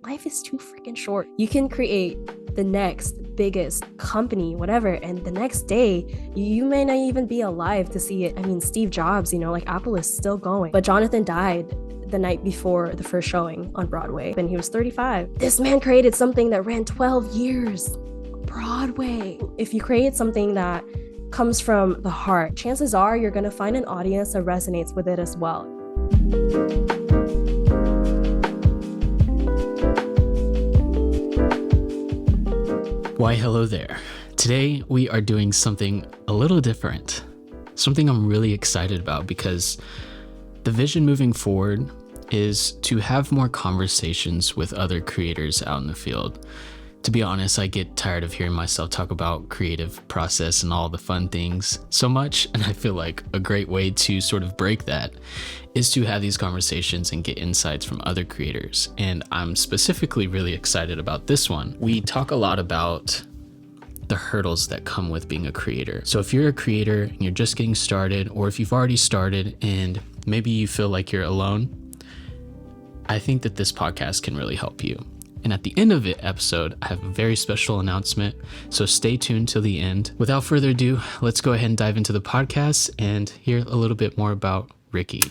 Life is too freaking short. You can create the next biggest company, whatever, and the next day you may not even be alive to see it. I mean, Steve Jobs, like Apple is still going, but Jonathan died the night before the first showing on Broadway and he was 35. This man created something that ran 12 years. Broadway. If you create something that comes from the heart, chances are you're going to find an audience that resonates with it as well. Why, hello there. Today we are doing something a little different, something I'm really excited about, because the vision moving forward is to have more conversations with other creators out in the field. To be honest, I get tired of hearing myself talk about creative process and all the fun things so much, and I feel like a great way to sort of break that is to have these conversations and get insights from other creators. And I'm specifically really excited about this one. We talk a lot about the hurdles that come with being a creator. So if you're a creator and you're just getting started, or if you've already started and maybe you feel like you're alone, I think that this podcast can really help you. And at the end of the episode, I have a very special announcement, so stay tuned till the end. Without further ado, let's go ahead and dive into the podcast and hear a little bit more about Riki.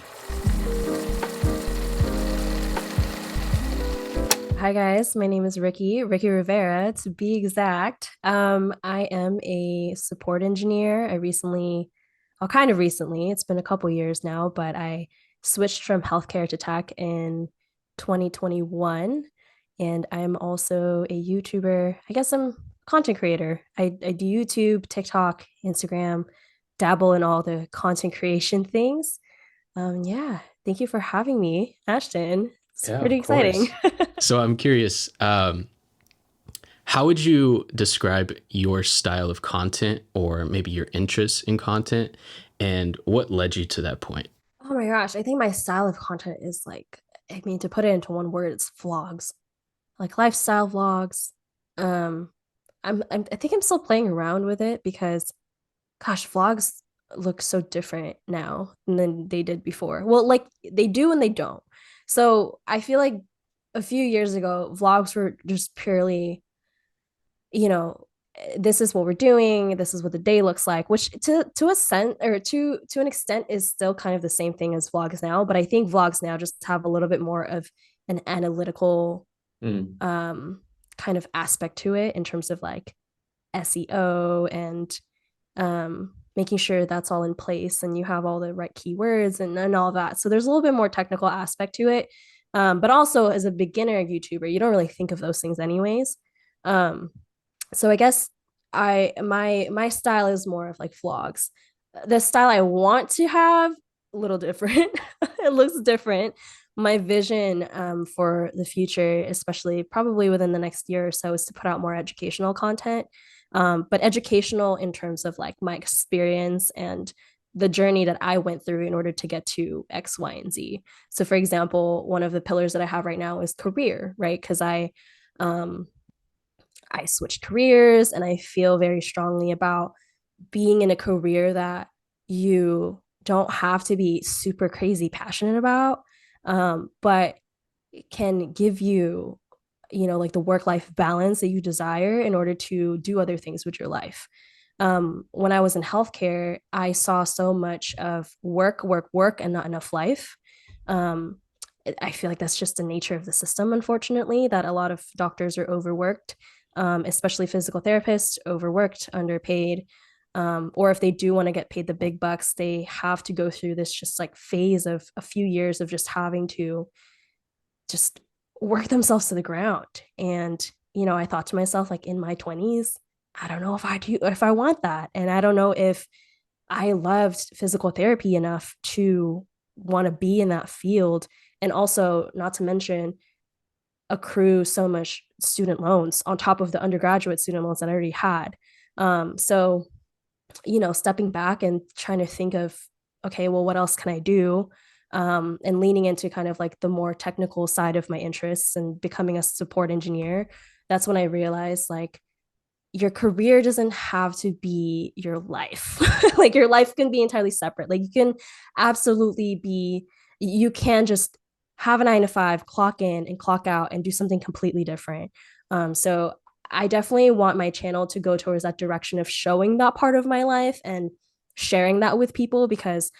Hi guys, my name is Riki Rivera to be exact. I am a support engineer. Kind of recently, it's been a couple years now, but I switched from healthcare to tech in 2021. And I'm also a YouTuber. I guess I'm a content creator. I do YouTube, TikTok, Instagram, dabble in all the content creation things. Thank you for having me, Ashton. It's pretty exciting. So I'm curious, how would you describe your style of content, or maybe your interests in content, and what led you to that point? Oh my gosh, I think my style of content is to put it into one word, it's vlogs. Like lifestyle vlogs. I think I'm still playing around with it because, gosh, vlogs look so different now than they did before. Well, like they do and they don't. So I feel like a few years ago, vlogs were just purely, this is what we're doing, this is what the day looks like, which to a sense, or to an extent, is still kind of the same thing as vlogs now. But I think vlogs now just have a little bit more of an analytical kind of aspect to it in terms of like SEO and making sure that's all in place and you have all the right keywords and all that. So there's a little bit more technical aspect to it. But also as a beginner YouTuber, you don't really think of those things anyways. So I guess my style is more of like vlogs. The style I want to have, a little different. It looks different. My vision for the future, especially probably within the next year or so, is to put out more educational content, but educational in terms of like my experience and the journey that I went through in order to get to X, Y, and Z. So, for example, one of the pillars that I have right now is career, right? Because I switched careers and I feel very strongly about being in a career that you don't have to be super crazy passionate about, but it can give you, like the work-life balance that you desire in order to do other things with your life. When I was in healthcare, I saw so much of work, work, work, and not enough life. I feel like that's just the nature of the system, unfortunately, that a lot of doctors are overworked, especially physical therapists, overworked, underpaid. Or if they do want to get paid the big bucks, they have to go through this just like phase of a few years of just having to just work themselves to the ground. And, I thought to myself, like in my 20s, I don't know if I want that. And I don't know if I loved physical therapy enough to want to be in that field. And also, not to mention, accrue so much student loans on top of the undergraduate student loans that I already had. So, stepping back and trying to think of, okay, well, what else can I do? And leaning into kind of like the more technical side of my interests and becoming a support engineer. That's when I realized like your career doesn't have to be your life. Like your life can be entirely separate. Like you can just have a 9 to 5, clock in and clock out and do something completely different. So I definitely want my channel to go towards that direction of showing that part of my life and sharing that with people, because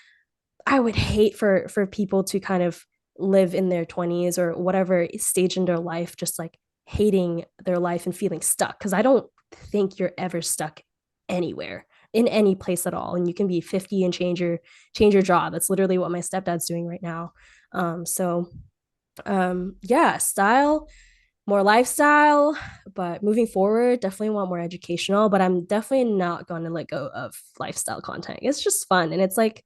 I would hate for people to kind of live in their 20s or whatever stage in their life just like hating their life and feeling stuck, because I don't think you're ever stuck anywhere in any place at all, and you can be 50 and change your job. That's literally what my stepdad's doing right now. Yeah, style, more lifestyle, but moving forward, definitely want more educational, but I'm definitely not going to let go of lifestyle content. It's just fun. And it's like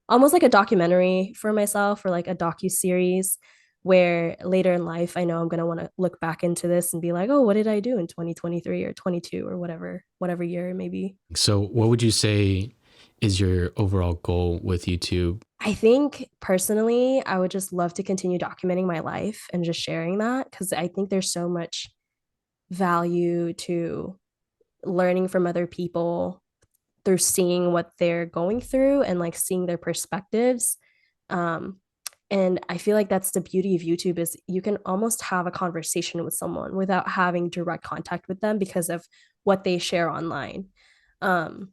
almost like a documentary for myself, or like a docu-series, where later in life, I know I'm going to want to look back into this and be like, oh, what did I do in 2023 or 22 or whatever year it may be. So, what would you say is your overall goal with YouTube? I think personally, I would just love to continue documenting my life and just sharing that, because I think there's so much value to learning from other people through seeing what they're going through and like seeing their perspectives. Um, and I feel like that's the beauty of YouTube, is you can almost have a conversation with someone without having direct contact with them because of what they share online. Um,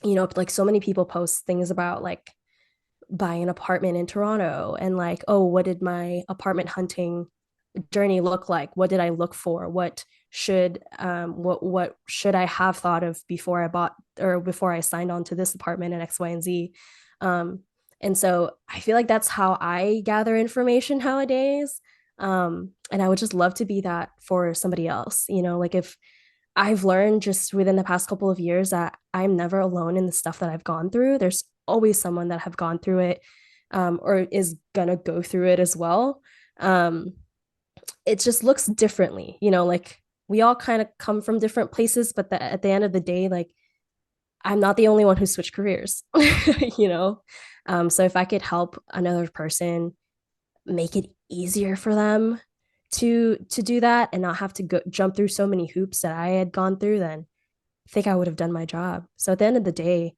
like so many people post things about like buy an apartment in Toronto and like, oh, what did my apartment hunting journey look like? What did I look for? What should I have thought of before I bought or before I signed on to this apartment at X, Y, and Z? Um, and so I feel like that's how I gather information nowadays. And I would just love to be that for somebody else. Like if I've learned just within the past couple of years that I'm never alone in the stuff that I've gone through. There's always someone that have gone through it, or is gonna go through it as well. Um, it just looks differently, like we all kind of come from different places, but at the end of the day, like I'm not the only one who switched careers, you know? So if I could help another person make it easier for them to do that and not have to go jump through so many hoops that I had gone through, then I think I would have done my job. So at the end of the day,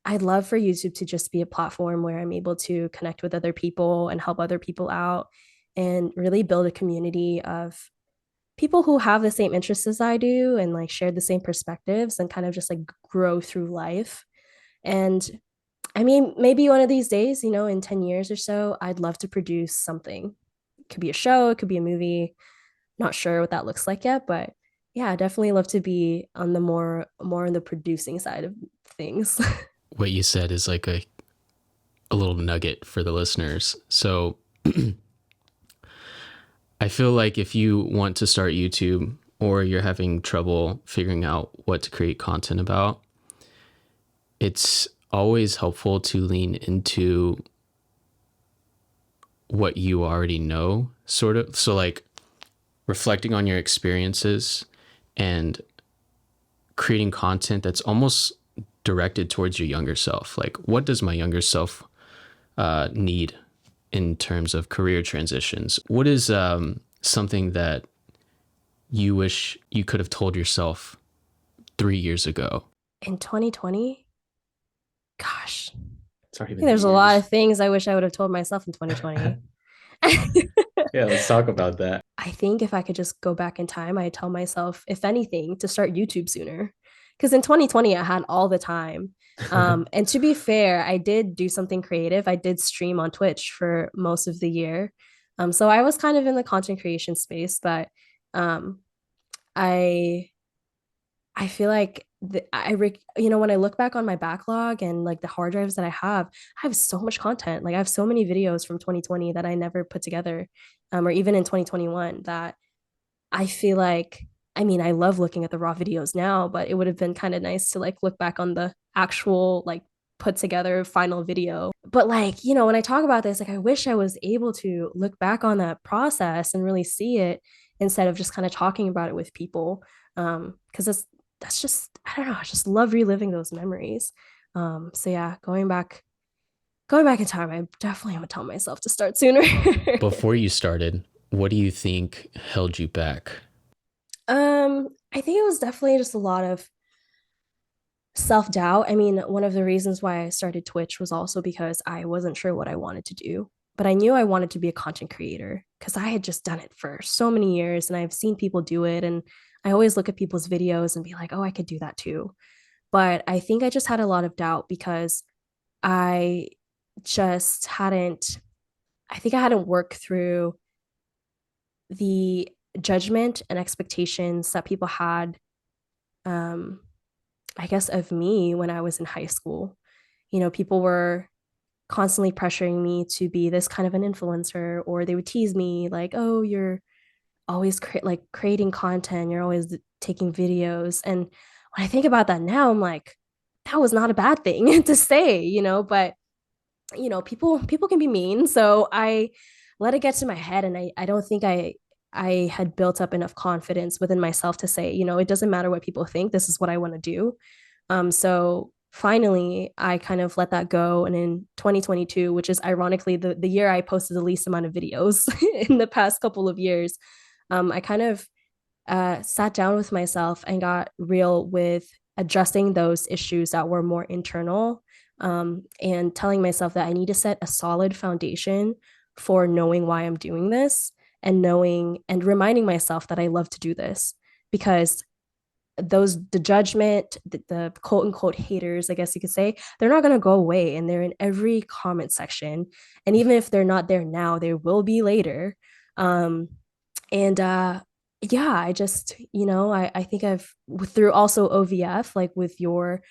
I'd love for YouTube to just be a platform where I'm able to connect with other people and help other people out and really build a community of people who have the same interests as I do and like share the same perspectives and kind of just like grow through life. And I mean, maybe one of these days, in 10 years or so, I'd love to produce something. It could be a show, it could be a movie. Not sure what that looks like yet, but yeah, I definitely love to be on the more on the producing side of things. What you said is like a little nugget for the listeners. So, I feel like if you want to start YouTube or you're having trouble figuring out what to create content about, it's always helpful to lean into what you already know, sort of. So, like, reflecting on your experiences and creating content that's almost directed towards your younger self. Like, what does my younger self need in terms of career transitions? What is something that you wish you could have told yourself 3 years ago? In 2020, gosh, It's already I been think there's a lot 3 years. of things I wish I would have told myself in 2020. Yeah, let's talk about that. I think if I could just go back in time, I'd tell myself, if anything, to start YouTube sooner. Because in 2020, I had all the time. And to be fair, I did do something creative. I did stream on Twitch for most of the year. So I was kind of in the content creation space, but um, I I feel like when I look back on my backlog and like the hard drives that I have so much content. Like I have so many videos from 2020 that I never put together, or even in 2021, that I feel like, I mean, I love looking at the raw videos now, but it would have been kind of nice to like look back on the actual like put together final video. But like, when I talk about this, like I wish I was able to look back on that process and really see it instead of just kind of talking about it with people. Because that's just, I don't know, I just love reliving those memories. So yeah, going back in time, I definitely would tell myself to start sooner. Before you started, what do you think held you back? I think it was definitely just a lot of self-doubt. I mean, one of the reasons why I started Twitch was also because I wasn't sure what I wanted to do. but I knew I wanted to be a content creator because I had just done it for so many years and I've seen people do it. And I always look at people's videos and be like, oh, I could do that too. But I think I just had a lot of doubt because I just hadn't, I think I hadn't worked through the judgment and expectations that people had, um, I guess, of me when I was in high school. People were constantly pressuring me to be this kind of an influencer, or they would tease me like, oh, you're always creating content, you're always taking videos. And when I think about that now, I'm like, that was not a bad thing to say, but people can be mean. So I let it get to my head, and I don't think I had built up enough confidence within myself to say, it doesn't matter what people think, this is what I want to do. So finally, I kind of let that go. And in 2022, which is ironically the year I posted the least amount of videos in the past couple of years, I kind of sat down with myself and got real with addressing those issues that were more internal, and telling myself that I need to set a solid foundation for knowing why I'm doing this, and knowing and reminding myself that I love to do this, because the judgment, the quote unquote haters, I guess you could say, they're not going to go away, and they're in every comment section. And even if they're not there now, they will be later. And Yeah, I just, I think I've, through also OVF, like with your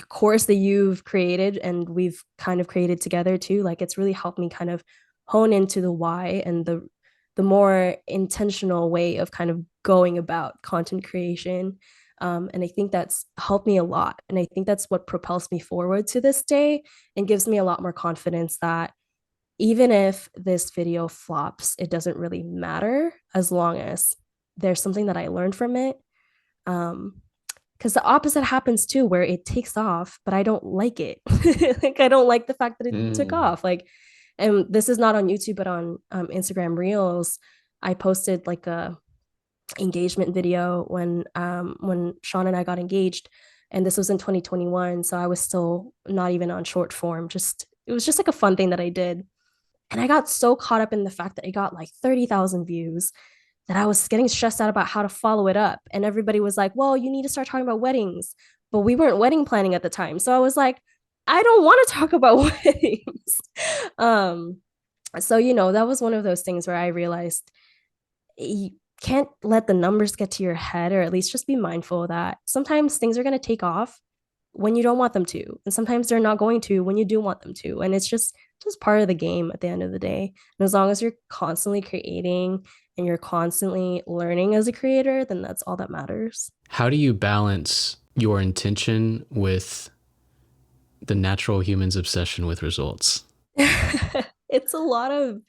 course that you've created and we've kind of created together too, like it's really helped me kind of hone into the why and the more intentional way of kind of going about content creation. And I think that's helped me a lot. And I think that's what propels me forward to this day and gives me a lot more confidence that even if this video flops, it doesn't really matter as long as there's something that I learned from it. Because the opposite happens too, where it takes off, but I don't like it. Like I don't like the fact that it took Mm. off. Like, and this is not on YouTube, but on Instagram Reels, I posted like a engagement video when Sean and I got engaged, and this was in 2021. So I was still not even on short form. Just it was just like a fun thing that I did, and I got so caught up in the fact that it got like 30,000 views that I was getting stressed out about how to follow it up. And everybody was like, well, you need to start talking about weddings. But we weren't wedding planning at the time. So I was like, I don't want to talk about weddings. um, that was one of those things where I realized you can't let the numbers get to your head, or at least just be mindful that sometimes things are going to take off when you don't want them to, and sometimes they're not going to when you do want them to, and it's just part of the game at the end of the day. And as long as you're constantly creating and you're constantly learning as a creator, then that's all that matters. How do you balance your intention with the natural human's obsession with results? It's a lot of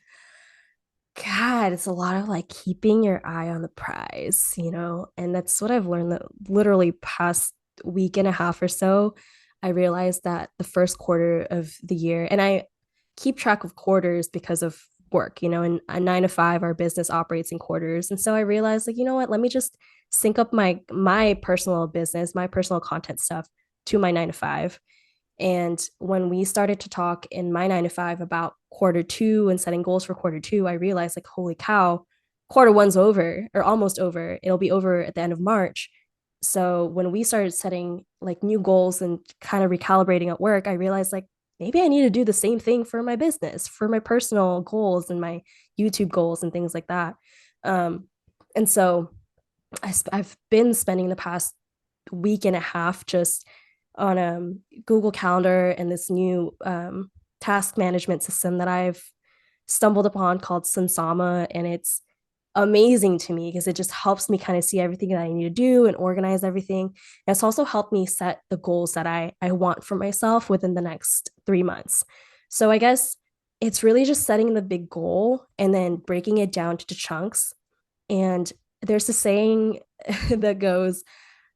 God, it's a lot of like keeping your eye on the prize, and that's what I've learned that literally past week and a half or so. I realized that the first quarter of the year, and I keep track of quarters because of work, and a 9 to 5, our business operates in quarters. And so I realized, like, you know what, let me just sync up my personal business, my personal content stuff to my 9 to 5. And when we started to talk in my 9 to 5 about quarter 2 and setting goals for quarter 2, I realized, like, holy cow, quarter 1's over or almost over. It'll be over at the end of March. So when we started setting like new goals and kind of recalibrating at work, I realized, like, maybe I need to do the same thing for my business, for my personal goals and my YouTube goals and things like that. Um, and so I've been spending the past week and a half just on Google Calendar and this new task management system that I've stumbled upon called Sunsama. And it's amazing to me because it just helps me kind of see everything that I need to do and organize everything. And it's also helped me set the goals that I want for myself within the next 3 months. So I guess it's really just setting the big goal and then breaking it down to chunks. And there's a saying that goes,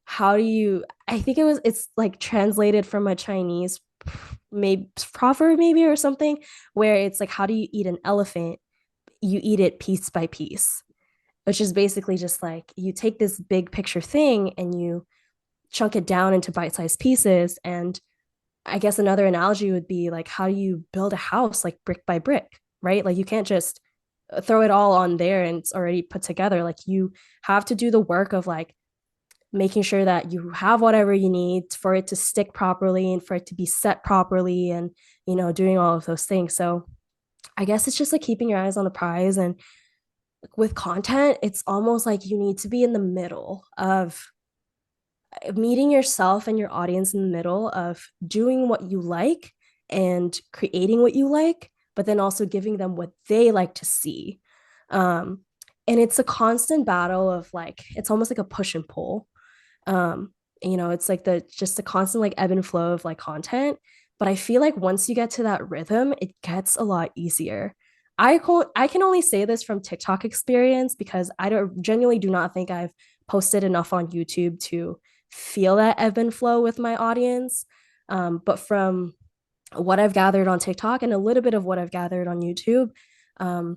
how do you, I think it's like translated from a Chinese maybe proverb maybe or something, where it's like, how do you eat an elephant? You eat it piece by piece, which is basically just like you take this big picture thing and you chunk it down into bite-sized pieces. And I guess another analogy would be like, how do you build a house like brick by brick, right? Like you can't just throw it all on there and it's already put together. Like you have to do the work of like making sure that you have whatever you need for it to stick properly and for it to be set properly and, doing all of those things. So I guess it's just like keeping your eyes on the prize. And with content, it's almost like you need to be in the middle of meeting yourself and your audience in the middle of doing what you like and creating what you like, but then also giving them what they like to see. Um, and it's a constant battle of like, it's almost like a push and pull. Um, it's like the just the constant like ebb and flow of like content. But I feel like once you get to that rhythm, it gets a lot easier. I can only say this from TikTok experience because I don't genuinely do not think I've posted enough on YouTube to feel that ebb and flow with my audience. But from what I've gathered on TikTok and a little bit of what I've gathered on YouTube, um,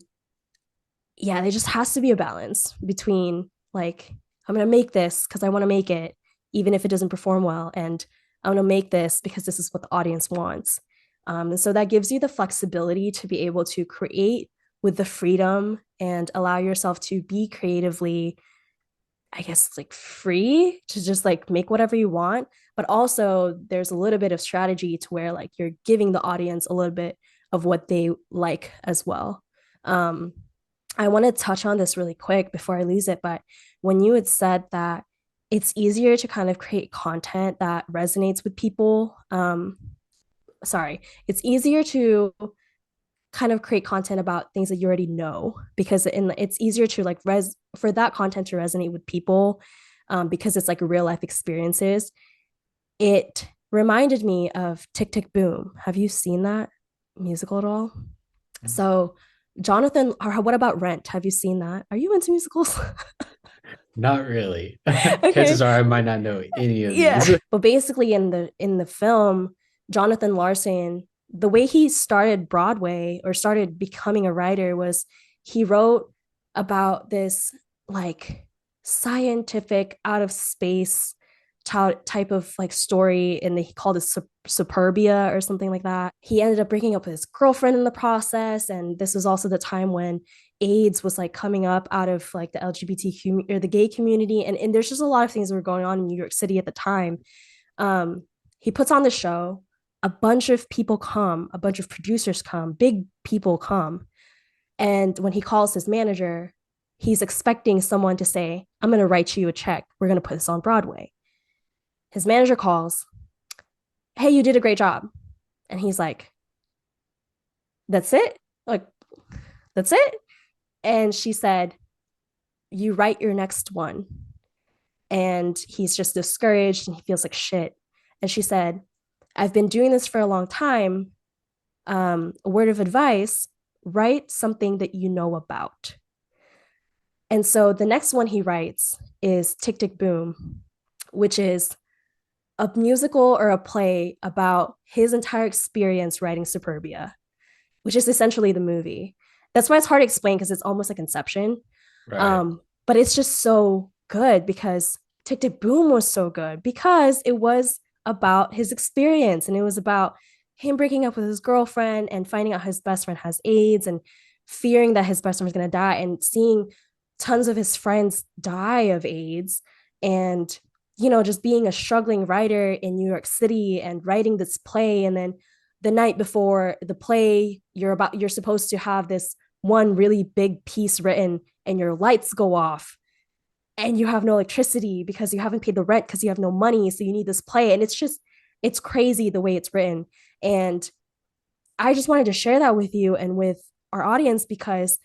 yeah, there just has to be a balance between like, I'm going to make this because I want to make it, even if it doesn't perform well. And I'm going to make this because this is what the audience wants. And so that gives you the flexibility to be able to create with the freedom and allow yourself to be creatively, I guess, like free to just like make whatever you want. But also, there's a little bit of strategy to where like you're giving the audience a little bit of what they like as well. Um, I want to touch on this really quick before I lose it, but when you had said that it's easier to kind of create content that resonates with people, sorry, it's easier to kind of create content about things that you already know because it's easier to like for that content to resonate with people because it's like real life experiences. It reminded me of Tick Tick Boom. Have you seen that musical at all? So Jonathan, or what about Rent? Have you seen that? Are you into musicals? Not really. Okay. Chances are I might not know any of Yeah. these. But basically in the film, Jonathan Larson, the way he started Broadway or started becoming a writer was he wrote about this like scientific out of space type of like story and he called it Superbia or something like that. He ended up breaking up with his girlfriend in the process, and this was also the time when AIDS was like coming up out of like the LGBTQ or the gay community, and there's just a lot of things that were going on in New York City at the time. um he puts on the show, a bunch of people come, a bunch of producers come, big people come, and when he calls his manager, he's expecting someone to say, I'm going to write you a check, we're going to put this on Broadway. His manager calls, hey, you did a great job. And he's like, that's it? Like, that's it? And she said, you write your next one. And he's just discouraged and he feels like shit. And she said, I've been doing this for a long time. A word of advice, write something that you know about. And so the next one he writes is Tick Tick Boom, which is a musical or a play about his entire experience writing Superbia, which is essentially the movie. That's why it's hard to explain because it's almost like Inception. Right. But it's just so good because Tick Tick Boom was so good because it was about his experience and it was about him breaking up with his girlfriend and finding out his best friend has AIDS and fearing that his best friend was going to die and seeing tons of his friends die of AIDS and just being a struggling writer in New York City and writing this play, and then the night before the play you're supposed to have this one really big piece written and your lights go off and you have no electricity because you haven't paid the rent because you have no money, so you need this play, and it's crazy the way it's written. And I just wanted to share that with you and with our audience because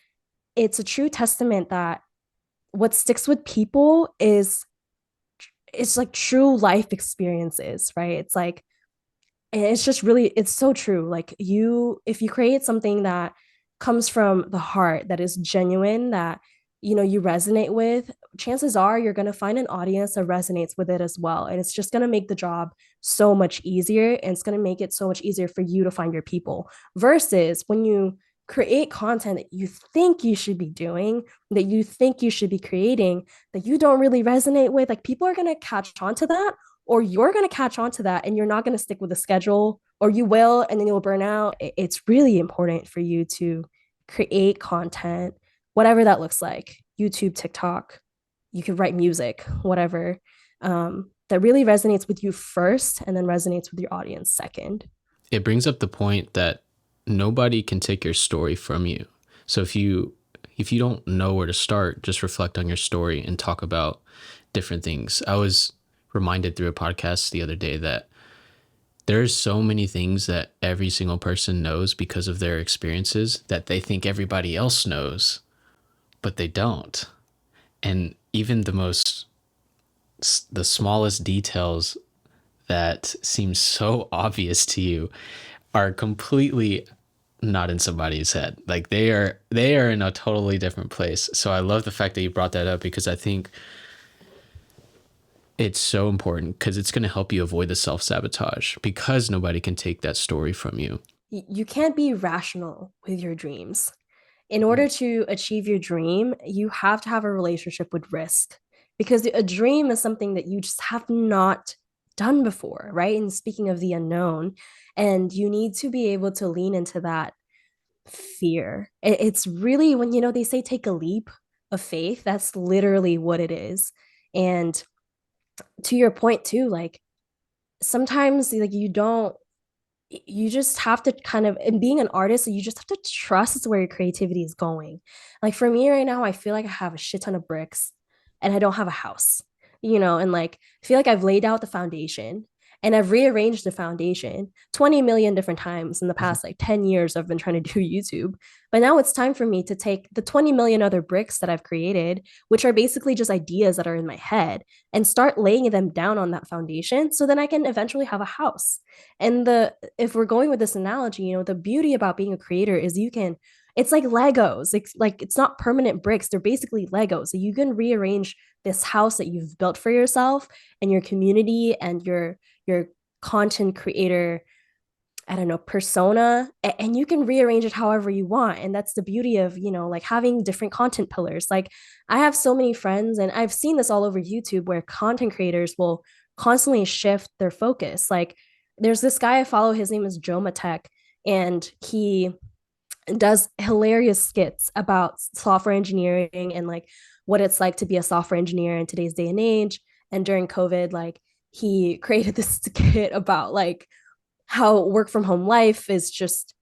it's a true testament that what sticks with people is it's like true life experiences, right? It's like, and it's just really, it's so true. Like if you create something that comes from the heart, that is genuine, that you resonate with, chances are you're going to find an audience that resonates with it as well, and it's just going to make the job so much easier, and it's going to make it so much easier for you to find your people versus when you create content that you think you should be doing, that you think you should be creating, that you don't really resonate with, like people are going to catch on to that, or you're going to catch on to that and you're not going to stick with the schedule, or you will and then you'll burn out. It's really important for you to create content, whatever that looks like. YouTube, TikTok, you could write music, whatever, that really resonates with you first and then resonates with your audience second. It brings up the point that nobody can take your story from you. So if you don't know where to start, just reflect on your story and talk about different things. I was reminded through a podcast the other day that there's so many things that every single person knows because of their experiences that they think everybody else knows, but they don't. And even the smallest details that seem so obvious to you are completely not in somebody's head. Like they are in a totally different place. So I love the fact that you brought that up, because I think it's so important, because it's going to help you avoid the self-sabotage, because nobody can take that story from you. You can't be rational with your dreams. In order to achieve your dream, you have to have a relationship with risk, because a dream is something that you just have not done before, right? And speaking of the unknown, and you need to be able to lean into that fear. It's really when, they say take a leap of faith, that's literally what it is. And to your point too, like sometimes like you just have to kind of, and being an artist, you just have to trust where your creativity is going. Like for me right now, I feel like I have a shit ton of bricks and I don't have a house, and like I feel like I've laid out the foundation and I've rearranged the foundation 20 million different times in the past like 10 years I've been trying to do YouTube. But now it's time for me to take the 20 million other bricks that I've created, which are basically just ideas that are in my head, and start laying them down on that foundation so then I can eventually have a house. And if we're going with this analogy, the beauty about being a creator is it's like Legos. It's not permanent bricks. They're basically Legos. So you can rearrange this house that you've built for yourself and your community and your content creator, I don't know, persona, and you can rearrange it however you want. And that's the beauty of, like having different content pillars. Like I have so many friends, and I've seen this all over YouTube, where content creators will constantly shift their focus. Like there's this guy I follow, his name is Joe Matek, and he does hilarious skits about software engineering and like what it's like to be a software engineer in today's day and age. And during COVID, like he created this skit about like how work from home life is just,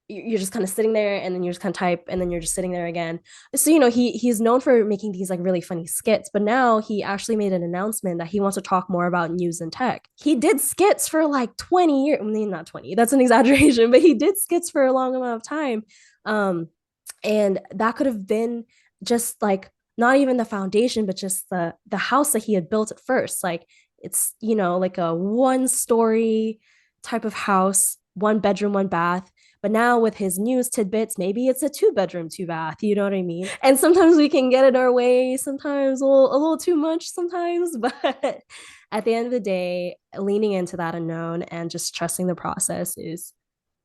you're just kind of sitting there and then you just kind of type and then you're just sitting there again. So, he's known for making these like really funny skits, but now he actually made an announcement that he wants to talk more about news and tech. He did skits for like 20 years. I mean, not 20, that's an exaggeration, but he did skits for a long amount of time. And that could have been just like not even the foundation, but just the house that he had built at first. Like it's, like a one story type of house, one bedroom, one bath. But now with his news tidbits, maybe it's a 2 bedroom, 2 bath. You know what I mean? And sometimes we can get it our way, sometimes a little too much, sometimes. But at the end of the day, leaning into that unknown and just trusting the process is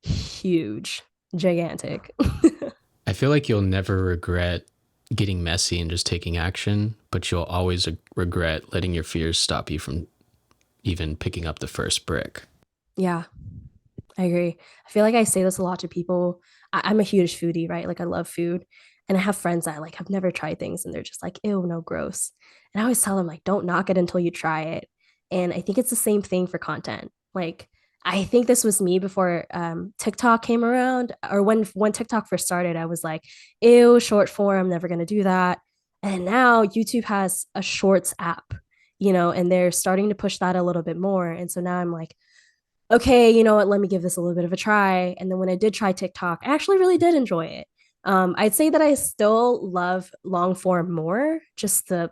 huge, gigantic. I feel like you'll never regret getting messy and just taking action, but you'll always regret letting your fears stop you from even picking up the first brick. Yeah, I agree. I feel like I say this a lot to people. I'm a huge foodie, right? Like I love food. And I have friends that like have never tried things and they're just like, ew, no, gross. And I always tell them like, don't knock it until you try it. And I think it's the same thing for content. Like I think this was me before TikTok came around, or when TikTok first started, I was like, ew, short form, I'm never gonna do that. And now YouTube has a shorts app, and they're starting to push that a little bit more. And so now I'm like, okay, you know what, let me give this a little bit of a try. And then when I did try TikTok, I actually really did enjoy it. I'd say that I still love long form more. I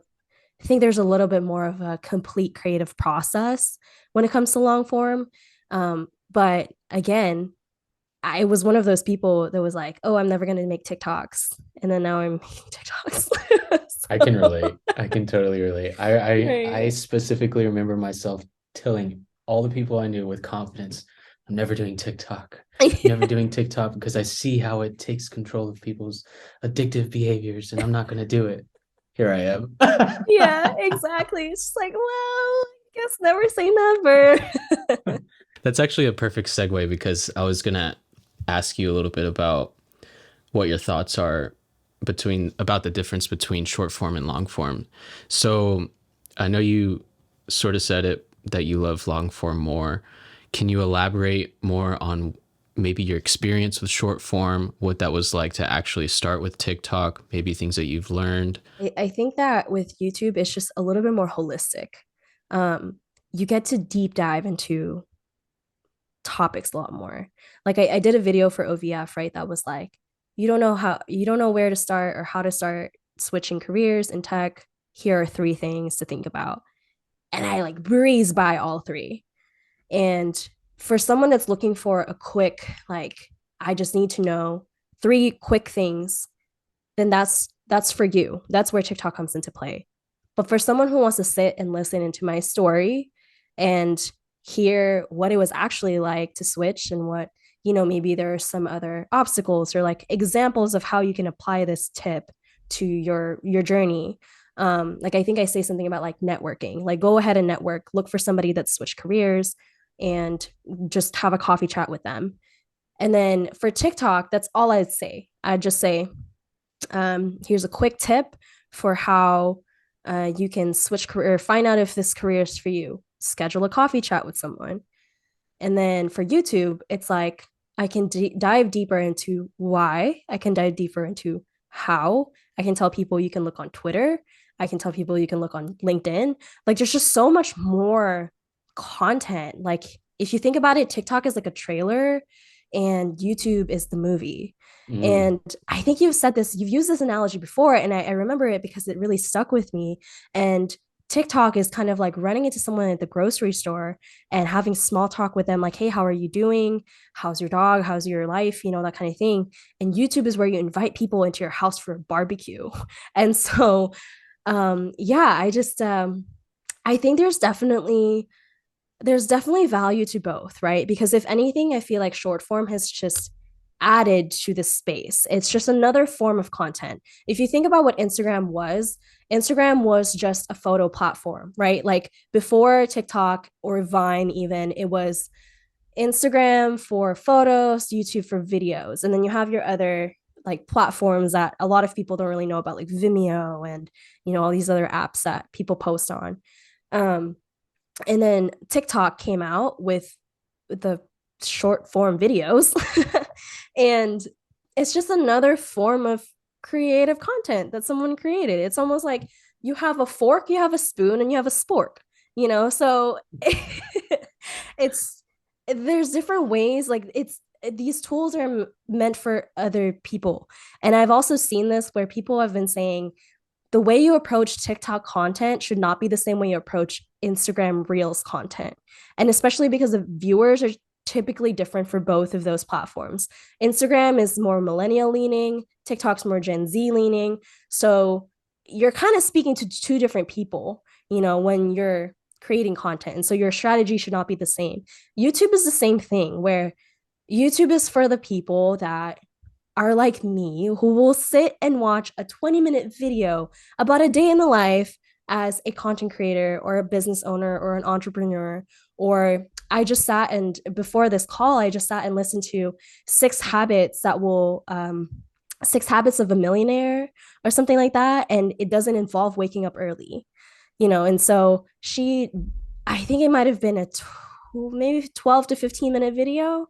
think there's a little bit more of a complete creative process when it comes to long form. But again, I was one of those people that was like, oh, I'm never going to make TikToks. And then now I'm making TikToks. I can relate. I can totally relate. I Right. specifically remember myself telling all the people I knew with confidence, I'm never doing TikTok. I'm never doing TikTok because I see how it takes control of people's addictive behaviors, and I'm not going to do it. Here I am. Yeah, exactly. It's just like, well, Guess never say never. That's actually a perfect segue because I was gonna ask you a little bit about what your thoughts are between about the difference between short form and long form. So I know you sort of said it that you love long form more. Can you elaborate more on maybe your experience with short form, what that was like to actually start with TikTok, maybe things that you've learned? I think that with YouTube, it's just a little bit more holistic. Um, you get to deep dive into topics a lot more. Like I did a video for OVF, right? That was like, you don't know where to start or how to start switching careers in tech. Here are three things to think about. And I like breeze by all three. And for someone that's looking for a quick, like, I just need to know three quick things, then that's for you. That's where TikTok comes into play. But for someone who wants to sit and listen into my story and hear what it was actually like to switch and what, maybe there are some other obstacles or like examples of how you can apply this tip to your journey. Like I think I say something about like networking, like go ahead and network, look for somebody that's switched careers and just have a coffee chat with them. And then for TikTok, that's all I'd say. I'd just say, here's a quick tip for how you can switch career, find out if this career is for you. Schedule a coffee chat with someone. And then for YouTube, it's like I can dive deeper into why, I can dive deeper into how. I can tell people you can look on Twitter. I can tell people you can look on LinkedIn. Like there's just so much more content. Like if you think about it, TikTok is like a trailer and YouTube is the movie. Mm. And I think you've said this, you've used this analogy before, and I remember it because it really stuck with me. And TikTok is kind of like running into someone at the grocery store and having small talk with them, like, hey, how are you doing? How's your dog? How's your life? That kind of thing. And YouTube is where you invite people into your house for a barbecue. And so, yeah, I think there's definitely value to both, right? Because if anything, I feel like short form has just added to the space. It's just another form of content. If you think about what Instagram was just a photo platform, right? Like before TikTok or Vine, even, it was Instagram for photos, YouTube for videos. And then you have your other like platforms that a lot of people don't really know about, like Vimeo and, all these other apps that people post on. Um, and then TikTok came out with the short form videos. And it's just another form of creative content that someone created. It's almost like you have a fork, you have a spoon, and you have a spork, So it's there's different ways. Like these tools are meant for other people. And I've also seen this where people have been saying the way you approach TikTok content should not be the same way you approach Instagram Reels content. And especially because the viewers are typically different for both of those platforms. Instagram is more millennial leaning, TikTok's more Gen Z leaning. So you're kind of speaking to two different people, when you're creating content. And so your strategy should not be the same. YouTube is the same thing, where YouTube is for the people that are like me, who will sit and watch a 20-minute video about a day in the life as a content creator or a business owner or an entrepreneur. Or I just sat and before this call, I just sat and listened to Six Habits of a Millionaire or something like that. And it doesn't involve waking up early, And so I think it might have been maybe 12 to 15-minute video.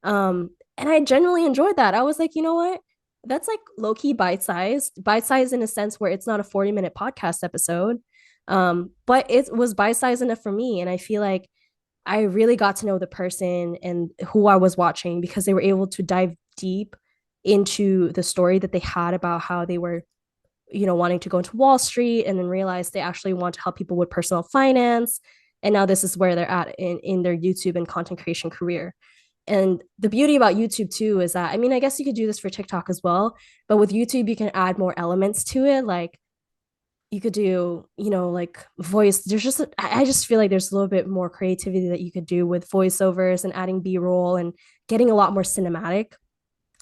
And I genuinely enjoyed that. I was like, you know what? That's like low key bite sized in a sense where it's not a 40-minute podcast episode. But it was bite sized enough for me. And I feel like I really got to know the person and who I was watching because they were able to dive deep into the story that they had about how they were, wanting to go into Wall Street and then realize they actually want to help people with personal finance. And now this is where they're at in their YouTube and content creation career. And the beauty about YouTube too is that, I mean, I guess you could do this for TikTok as well, but with YouTube, you can add more elements to it. Like you could do, like voice. I just feel like there's a little bit more creativity that you could do with voiceovers and adding B-roll and getting a lot more cinematic.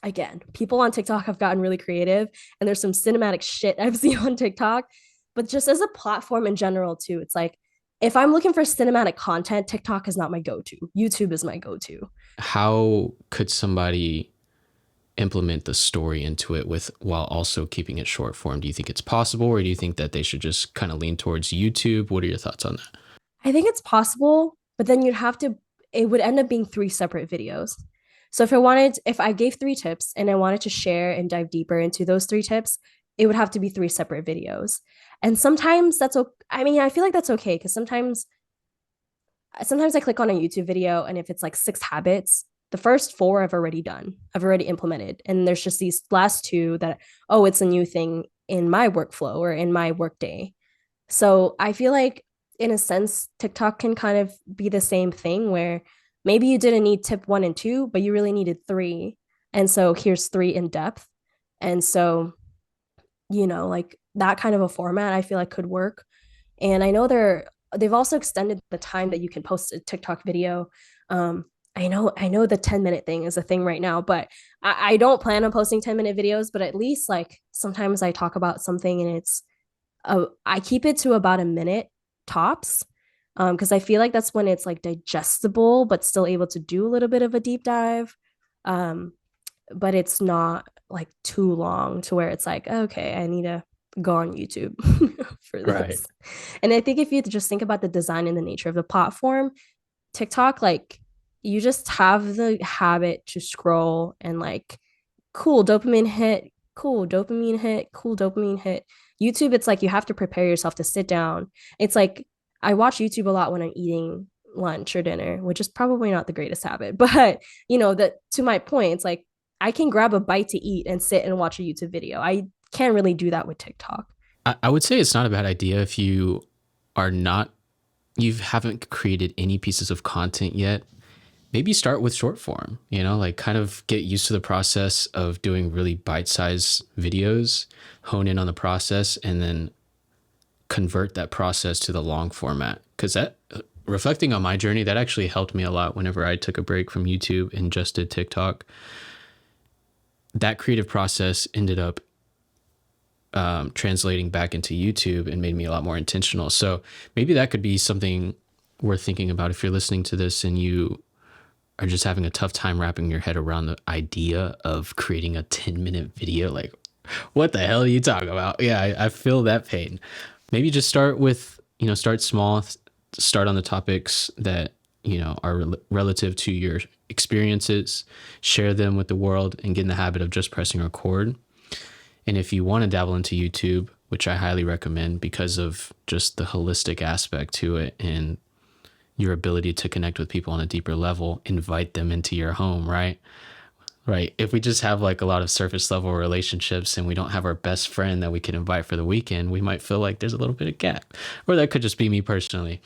Again, people on TikTok have gotten really creative and there's some cinematic shit I've seen on TikTok, but just as a platform in general too, it's like if I'm looking for cinematic content, TikTok is not my go-to. YouTube is my go-to. How could somebody implement the story into it with while also keeping it short form? Do you think it's possible, or do you think that they should just kind of lean towards YouTube? What are your thoughts on that? I think it's possible, but then you'd have to, it would end up being three separate videos. So if I gave three tips and I wanted to share and dive deeper into those three tips, it would have to be three separate videos. And sometimes that's okay. I mean, I feel like that's okay because sometimes I click on a YouTube video and if it's like six habits, the first four I've already done, I've already implemented. And there's just these last two that, oh, it's a new thing in my workflow or in my workday. So I feel like, in a sense, TikTok can kind of be the same thing where maybe you didn't need tip one and two, but you really needed three. And so here's three in depth. And so, like that kind of a format I feel like could work. And I know they've also extended the time that you can post a TikTok video. I know the 10-minute thing is a thing right now, but I don't plan on posting 10-minute videos, but at least like sometimes I talk about something and I keep it to about a minute tops. Because I feel like that's when it's like digestible, but still able to do a little bit of a deep dive. Um, but it's not like too long to where it's like, okay, I need to go on YouTube for Right. this. And I think if you just think about the design and the nature of the platform, TikTok, like you just have the habit to scroll and like, cool dopamine hit, cool dopamine hit, cool dopamine hit. YouTube, it's like you have to prepare yourself to sit down. It's like I watch YouTube a lot when I'm eating lunch or dinner, which is probably not the greatest habit. But that to my point, it's like I can grab a bite to eat and sit and watch a YouTube video. I can't really do that with TikTok. I would say it's not a bad idea if are not, you haven't created any pieces of content yet. Maybe start with short form, like kind of get used to the process of doing really bite sized videos, hone in on the process, and then convert that process to the long format. Because that, reflecting on my journey, that actually helped me a lot whenever I took a break from YouTube and just did TikTok. That creative process ended up translating back into YouTube and made me a lot more intentional. So maybe that could be something worth thinking about if you're listening to this and you are just having a tough time wrapping your head around the idea of creating a 10-minute video. Like, what the hell are you talking about? Yeah, I feel that pain. Maybe just start with, start small, start on the topics that, are relative to your experiences, share them with the world, and get in the habit of just pressing record. And if you want to dabble into YouTube, which I highly recommend because of just the holistic aspect to it and your ability to connect with people on a deeper level, invite them into your home, right? Right. If we just have like a lot of surface level relationships and we don't have our best friend that we can invite for the weekend, we might feel like there's a little bit of gap. Or that could just be me personally.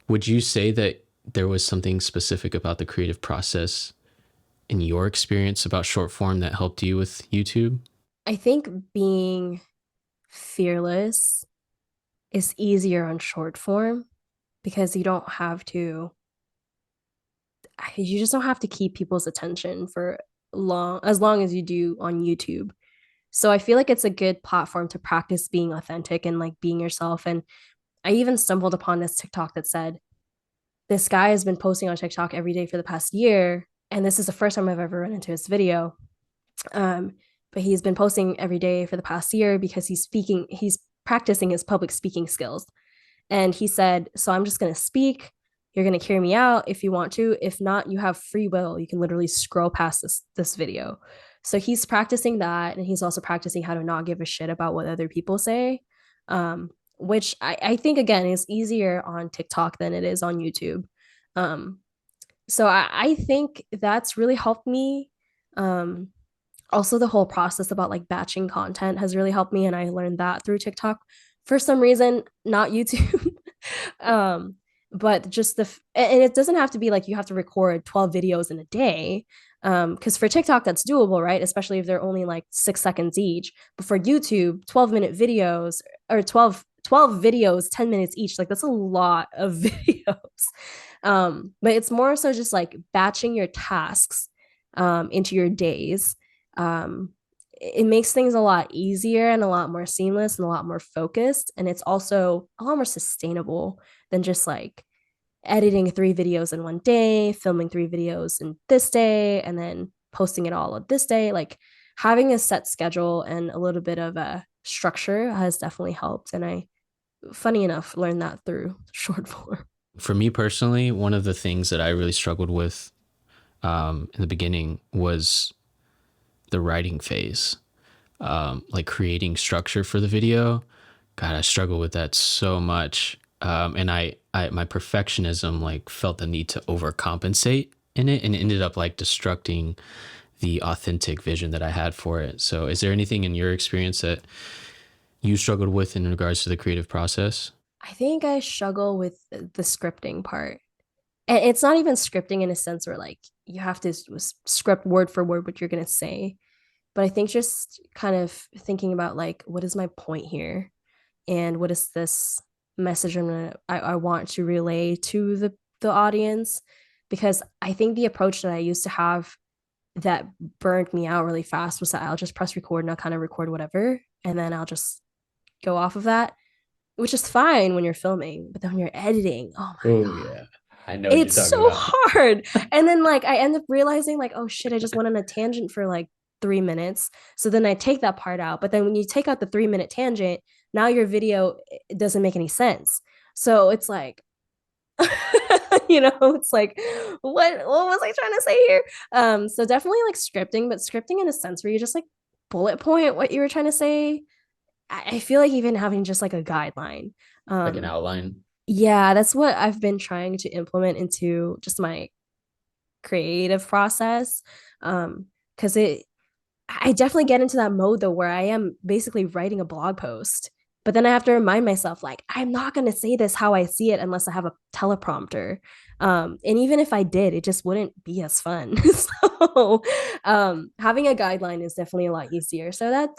Would you say that there was something specific about the creative process in your experience about short form that helped you with YouTube? I think being fearless is easier on short form because you just don't have to keep people's attention for as long as you do on YouTube. So I feel like it's a good platform to practice being authentic and like being yourself. And I even stumbled upon this TikTok that said, this guy has been posting on TikTok every day for the past year. And this is the first time I've ever run into his video. Um, but he's been posting every day for the past year because he's practicing his public speaking skills. And he said, so I'm just going to speak. You're going to hear me out if you want to. If not, you have free will. You can literally scroll past this video. So he's practicing that. And he's also practicing how to not give a shit about what other people say, which I think, again, is easier on TikTok than it is on YouTube. Um, so I think that's really helped me. Um, Also, the whole process about like batching content has really helped me. And I learned that through TikTok for some reason, not YouTube. um, but just and it doesn't have to be like you have to record 12 videos in a day. Because for TikTok, that's doable, right? Especially if they're only like 6 seconds each. But for YouTube, 12-minute videos or 12 videos, 10 minutes each, like that's a lot of videos. But it's more so just like batching your tasks into your days. Um, it makes things a lot easier and a lot more seamless and a lot more focused. And it's also a lot more sustainable than just like editing 3 videos in one day, filming 3 videos in this day, and then posting it all on this day. Like having a set schedule and a little bit of a structure has definitely helped. And I, funny enough, learned that through short form. For me personally, one of the things that I really struggled with in the beginning was the writing phase, like creating structure for the video. God, I struggle with that so much. And my perfectionism like felt the need to overcompensate in it and ended up like destructing the authentic vision that I had for it. So is there anything in your experience that you struggled with in regards to the creative process? I think I struggle with the scripting part. And it's not even scripting in a sense where like you have to script word for word what you're going to say. But I think just kind of thinking about like, what is my point here? And what is this message I want to relay to the audience? Because I think the approach that I used to have that burned me out really fast was that I'll just press record and I'll kind of record whatever. And then I'll just go off of that, which is fine when you're filming. But then when you're editing, oh my Oh God, yeah. I know what you're it's talking so about. hard. And then like I end up realizing like, oh shit, I just went on a tangent for like 3 minutes. So then I take that part out. But then when you take out the 3 minute tangent, now your video it doesn't make any sense. So it's like, it's like, what was I trying to say here? So definitely like scripting, but scripting in a sense where you just like bullet point what you were trying to say. I feel like even having just like a guideline. Like an Um, outline. yeah, that's what I've been trying to implement into just my creative process. Because I definitely get into that mode though where I am basically writing a blog post, but then I have to remind myself like I'm not going to say this how I see it unless I have a teleprompter. And even if I did, it just wouldn't be as fun. So having a guideline is definitely a lot easier. So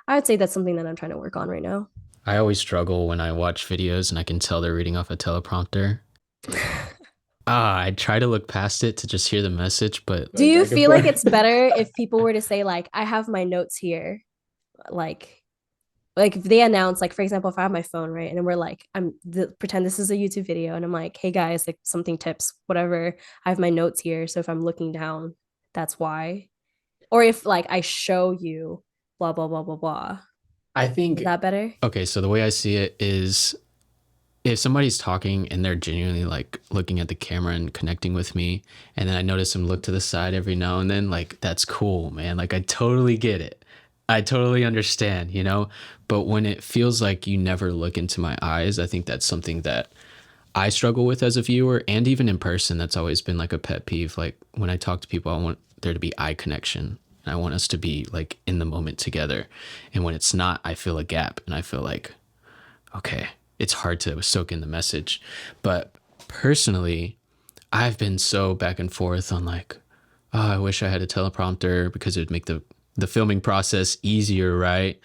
I would say that's something that I'm trying to work on right now. I always struggle when I watch videos and I can tell they're reading off a teleprompter. I try to look past it to just hear the message, but Do going you back and feel like it's forth. better if people were to say like I have my notes here, like if they announce like for example if I have my phone right and we're like pretend this is a YouTube video and I'm like hey guys like something tips whatever I have my notes here so if I'm looking down that's why, or if like I show you blah blah blah blah blah, I is think, that better? okay, so the way I see it is if somebody's talking and they're genuinely like looking at the camera and connecting with me, and then I notice them look to the side every now and then, like that's cool, man. Like I totally get it. I totally understand, you know? But when it feels like you never look into my eyes, I think that's something that I struggle with as a viewer and even in person. That's always been like a pet peeve. Like when I talk to people, I want there to be eye connection. And I want us to be like in the moment together. And when it's not, I feel a gap and I feel like, okay, it's hard to soak in the message. But personally, I've been so back and forth on like, oh, I wish I had a teleprompter because it would make the filming process easier, right?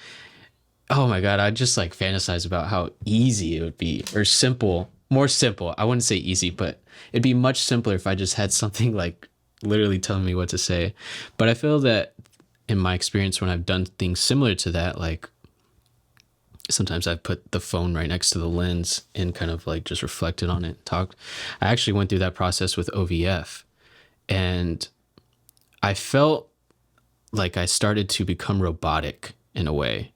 Oh my God, I just like fantasize about how easy it would be or simple, more simple. I wouldn't say easy, but it'd be much simpler if I just had something like literally telling me what to say. But I feel that in my experience, when I've done things similar to that, like sometimes I've put the phone right next to the lens and kind of like just reflected on it, and talked. I actually went through that process with OVF and I felt like I started to become robotic in a way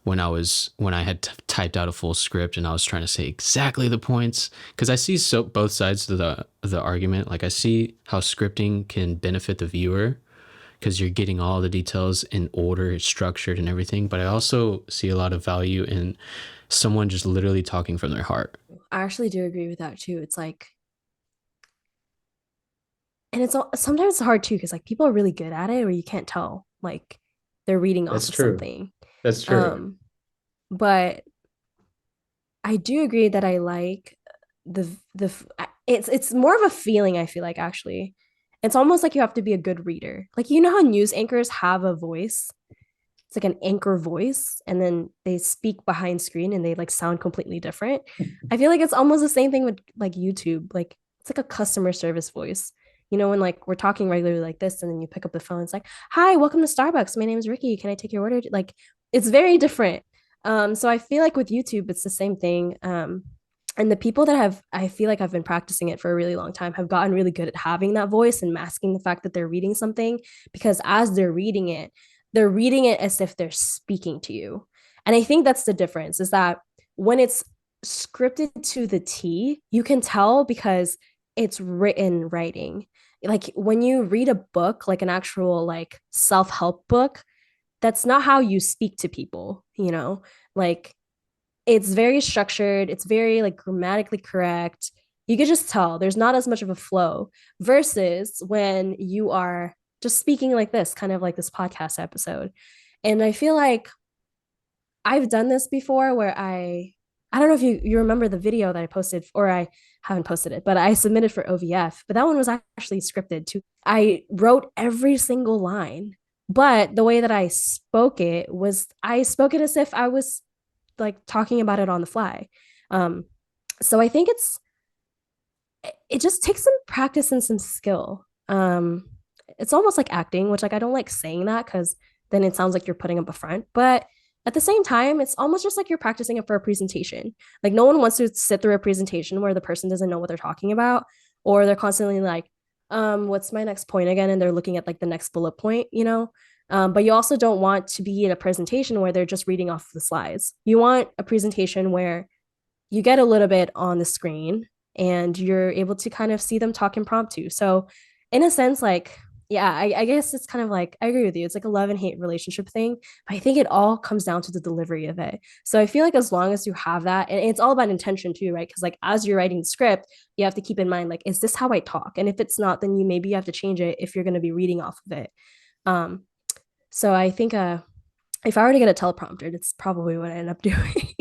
when I had typed out a full script and I was trying to say exactly the points because I see so both sides of the argument. Like I see how scripting can benefit the viewer because you're getting all the details in order, it's structured and everything. But I also see a lot of value in someone just literally talking from their heart. I actually do agree with that too. It's like, and it's all, sometimes it's hard too because like people are really good at it where you can't tell like they're reading off That's of true. something. That's true. um but I do agree that I like the it's more of a feeling. I feel like actually, it's almost like you have to be a good reader. Like how news anchors have a voice. It's like an anchor voice, and then they speak behind screen, and they like sound completely different. I feel like it's almost the same thing with like YouTube. Like it's like a customer service voice. when like we're talking regularly like this, and then you pick up the phone, it's like, hi, welcome to Starbucks. My name is Ricky. Can I take your order? Like, it's very different. So I feel like with YouTube, it's the same thing. And the people that I feel like I've been practicing it for a really long time have gotten really good at having that voice and masking the fact that they're reading something, because as they're reading it as if they're speaking to you. And I think that's the difference, is that when it's scripted to the T, you can tell because it's written writing. Like when you read a book, like an actual like self-help book, that's not how you speak to people. Like it's very structured, it's very like grammatically correct. You could just tell there's not as much of a flow versus when you are just speaking like this, kind of like this podcast episode. And I feel like I've done this before where I don't know if you remember the video that I posted, or I haven't posted it, but I submitted for OVF, but that one was actually scripted too. I wrote every single line, but the way that I spoke it as if I was like talking about it on the fly. Um, so I think it just takes some practice and some skill. It's almost like acting, which like I don't like saying that because then it sounds like you're putting up a front. But at the same time, it's almost just like you're practicing it for a presentation. Like no one wants to sit through a presentation where the person doesn't know what they're talking about, or they're constantly like, what's my next point again? And they're looking at like the next bullet point. But you also don't want to be in a presentation where they're just reading off the slides. You want a presentation where you get a little bit on the screen and you're able to kind of see them talk impromptu. So, in a sense, like, yeah, I guess it's kind of like, I agree with you. It's like a love and hate relationship thing. But I think it all comes down to the delivery of it. So I feel like as long as you have that, and it's all about intention too, right? Because like as you're writing the script, you have to keep in mind, like, is this how I talk? And if it's not, then you have to change it if you're going to be reading off of it. Um, so I think if I were to get a teleprompter, it's probably what I end up doing.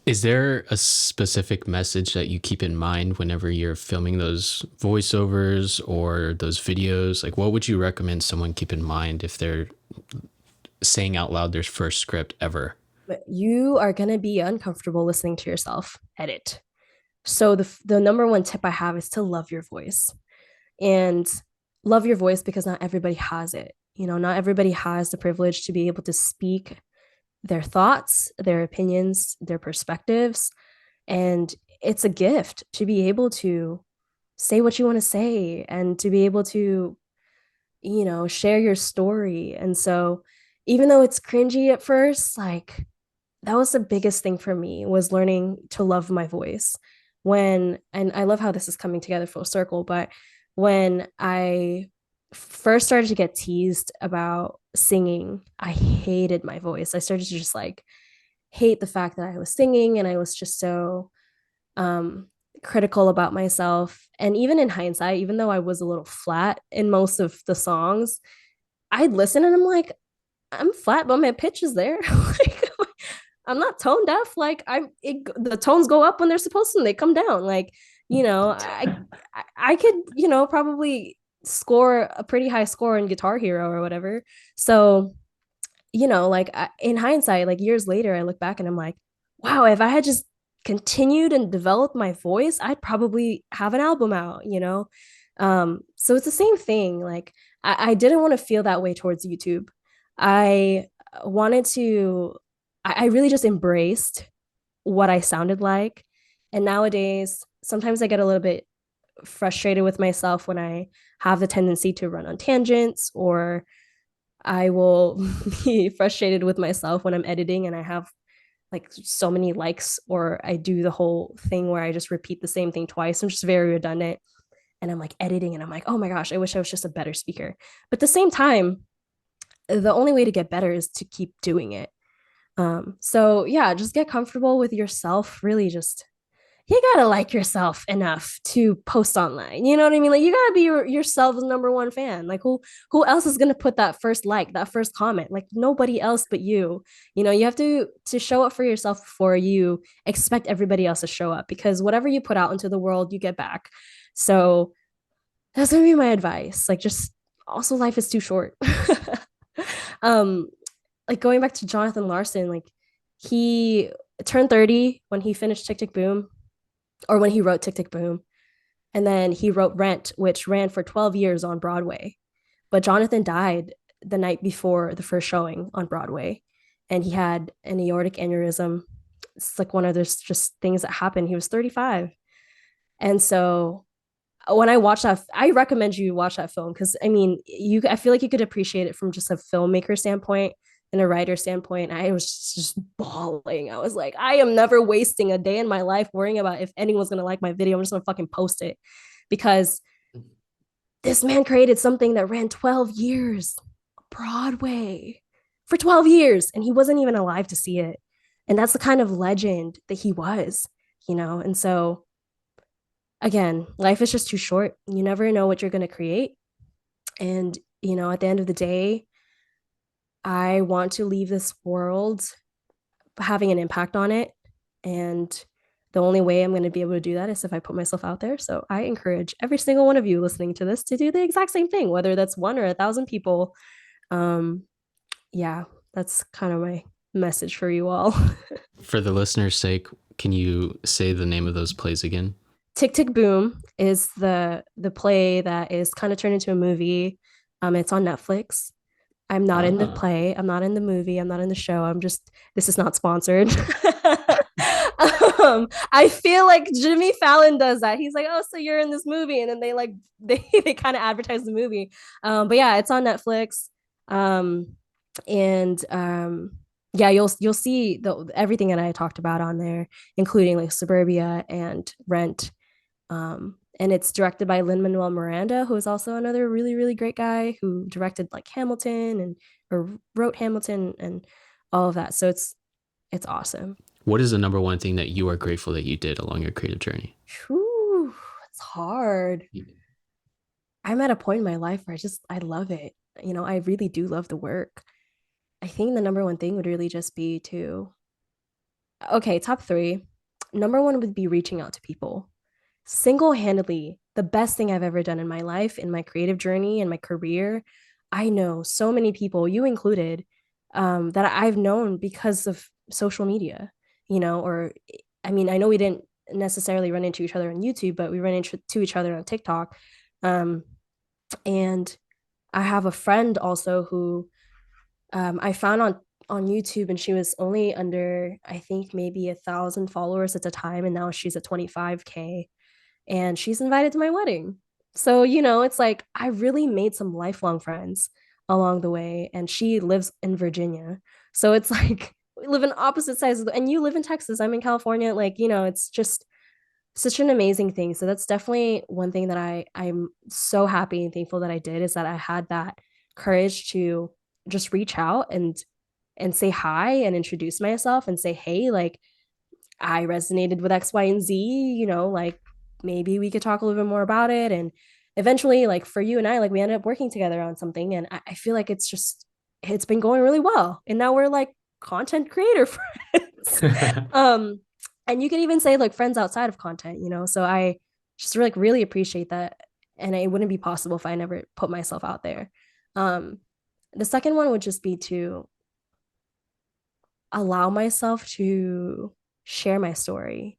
Is there a specific message that you keep in mind whenever you're filming those voiceovers or those videos? Like, what would you recommend someone keep in mind if they're saying out loud their first script ever? But you are going to be uncomfortable listening to yourself edit. So the number one tip I have is to love your voice, and love your voice because not everybody has it. Not everybody has the privilege to be able to speak their thoughts, their opinions, their perspectives. And it's a gift to be able to say what you want to say and to be able to, share your story. And so, even though it's cringy at first, like that was the biggest thing for me, was learning to love my voice. And I love how this is coming together full circle, but when I first started to get teased about singing, I hated my voice. I started to just like hate the fact that I was singing, and I was just so um critical about myself. And even in hindsight, even though I was a little flat in most of the songs, I'd listen and I'm like, I'm flat, but my pitch is there. Like, I'm not tone deaf. Like the tones go up when they're supposed to, and they come down. Like, I could, probably score a pretty high score in Guitar Hero or whatever. So, like in hindsight, like years later, I look back and I'm like, wow, if I had just continued and developed my voice, I'd probably have an album out. So it's the same thing. Like I didn't want to feel that way towards YouTube. I wanted to, I really just embraced what I sounded like. And nowadays, sometimes I get a little bit frustrated with myself when I have the tendency to run on tangents, or I will be frustrated with myself when I'm editing and I have like so many likes, or I do the whole thing where I just repeat the same thing twice. I'm just very redundant. And I'm like editing and I'm like, oh my gosh, I wish I was just a better speaker. But at the same time, the only way to get better is to keep doing it. So yeah, just get comfortable with yourself. Really, just you gotta like yourself enough to post online. You know what I mean? Like you gotta be yourself's number one fan. Like who else is gonna put that first like, that first comment? Like nobody else but you. You have to show up for yourself before you expect everybody else to show up, because whatever you put out into the world, you get back. So that's gonna be my advice. Like just also life is too short. um like going back to Jonathan Larson, like he turned 30 when he finished Tick Tick Boom, or when he wrote Tick Tick Boom. And then he wrote Rent, which ran for 12 years on Broadway. But Jonathan died the night before the first showing on Broadway, and he had an aortic aneurysm. It's like one of those just things that happened. He was 35. And so when I watch that, I recommend you watch that film because I mean, I feel like you could appreciate it from just a filmmaker standpoint and a writer standpoint. I was just bawling. I was like, I am never wasting a day in my life worrying about if anyone's gonna like my video. I'm just gonna fucking post it because this man created something that ran 12 years, Broadway, for 12 years, and he wasn't even alive to see it. And that's the kind of legend that he was, you know? And so, again, life is just too short. You never know what you're going to create. And, you know, at the end of the day, I want to leave this world having an impact on it. And the only way I'm going to be able to do that is if I put myself out there. So I encourage every single one of you listening to this to do the exact same thing, whether that's one or 1,000 people. Um, yeah, that's kind of my message for you all. For the listener's sake, can you say the name of those plays again? Tick Tick Boom is the play that is kind of turned into a movie. It's on Netflix. I'm not in the Ah. play. I'm not in the movie. I'm not in the show. This is not sponsored. I feel like Jimmy Fallon does that. He's like, oh, so you're in this movie. And then they kind of advertise the movie. But yeah, it's on Netflix. Um, and yeah, you'll see everything that I talked about on there, including like Suburbia and Rent. And it's directed by Lin-Manuel Miranda, who is also another really, really great guy who directed like Hamilton and or wrote Hamilton and all of that. So it's awesome. What is the number one thing that you are grateful that you did along your creative journey? Whew, it's hard. I'm at a point in my life where I love it. You know, I really do love the work. I think the number one thing would really just be to okay, top three. Number one would be reaching out to people single-handedly the best thing I've ever done in my life, in my creative journey, in my career. I know so many people, you included, that I've known because of social media, you know, or I mean, I know we didn't necessarily run into each other on YouTube, but we ran into each other on TikTok. Um, and I have a friend also who I found on YouTube, and she was only under, I think, maybe 1,000 followers at the time, and now she's at 25K and she's invited to my wedding. So, you know, it's like I really made some lifelong friends along the way. And she lives in Virginia. So it's like we live in opposite sides of and you live in Texas. I'm in California. Like, you know, it's just such an amazing thing. So that's definitely one thing that I'm so happy and thankful that I did is that I had that courage to just reach out and say hi and introduce myself and say, hey, like I resonated with X, Y, and Z, you know, like maybe we could talk a little bit more about it. And eventually, like for you and I, like we ended up working together on something. And I feel like it's been going really well. And now we're like content creator friends. um, and you can even say like friends outside of content, you know. So I just really, like really appreciate that. And it wouldn't be possible if I never put myself out there. Um, the second one would just be to allow myself to share my story.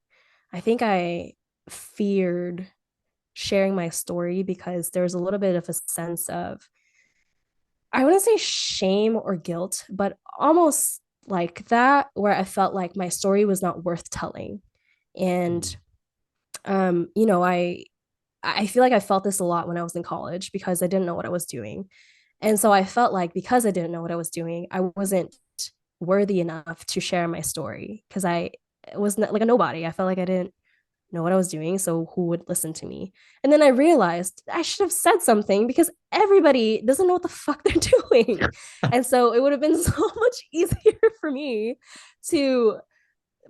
I think I feared sharing my story because there was a little bit of a sense of, I wouldn't say shame or guilt, but almost like that, where I felt like my story was not worth telling. And, you know, I feel like I felt this a lot when I was in college because I didn't know what I was doing. And so I felt like because I didn't know what I was doing, I wasn't worthy enough to share my story because I was not, like a nobody. I felt like I didn't know what I was doing. So who would listen to me? And then I realized I should have said something because everybody doesn't know what the fuck they're doing. And so it would have been so much easier for me to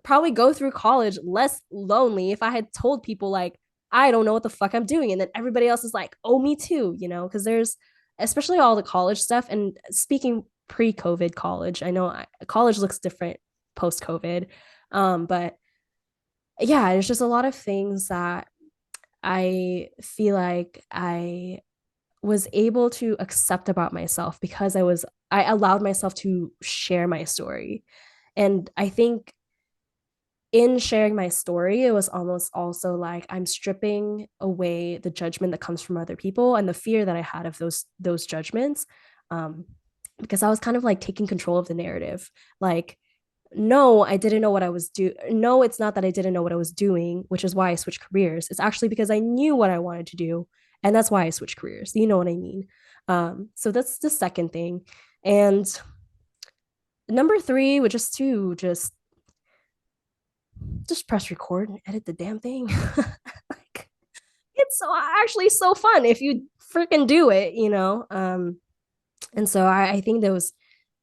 probably go through college less lonely if I had told people like I don't know what the fuck I'm doing, and then everybody else is like, oh, me too, you know, because there's especially all the college stuff. And speaking pre-COVID college, I know college looks different post-COVID, but yeah, there's just a lot of things that I feel like I was able to accept about myself because I allowed myself to share my story. And I think in sharing my story, it was almost also like I'm stripping away the judgment that comes from other people and the fear that I had of those judgments. Um, because I was kind of like taking control of the narrative. Like, no, I didn't know what I was doing. No, it's not that I didn't know what I was doing, which is why I switched careers. It's actually because I knew what I wanted to do. And that's why I switched careers. You know what I mean? So that's the second thing. And number three would just press record and edit the damn thing. Like, it's so actually so fun if you freaking do it, you know. And so I think those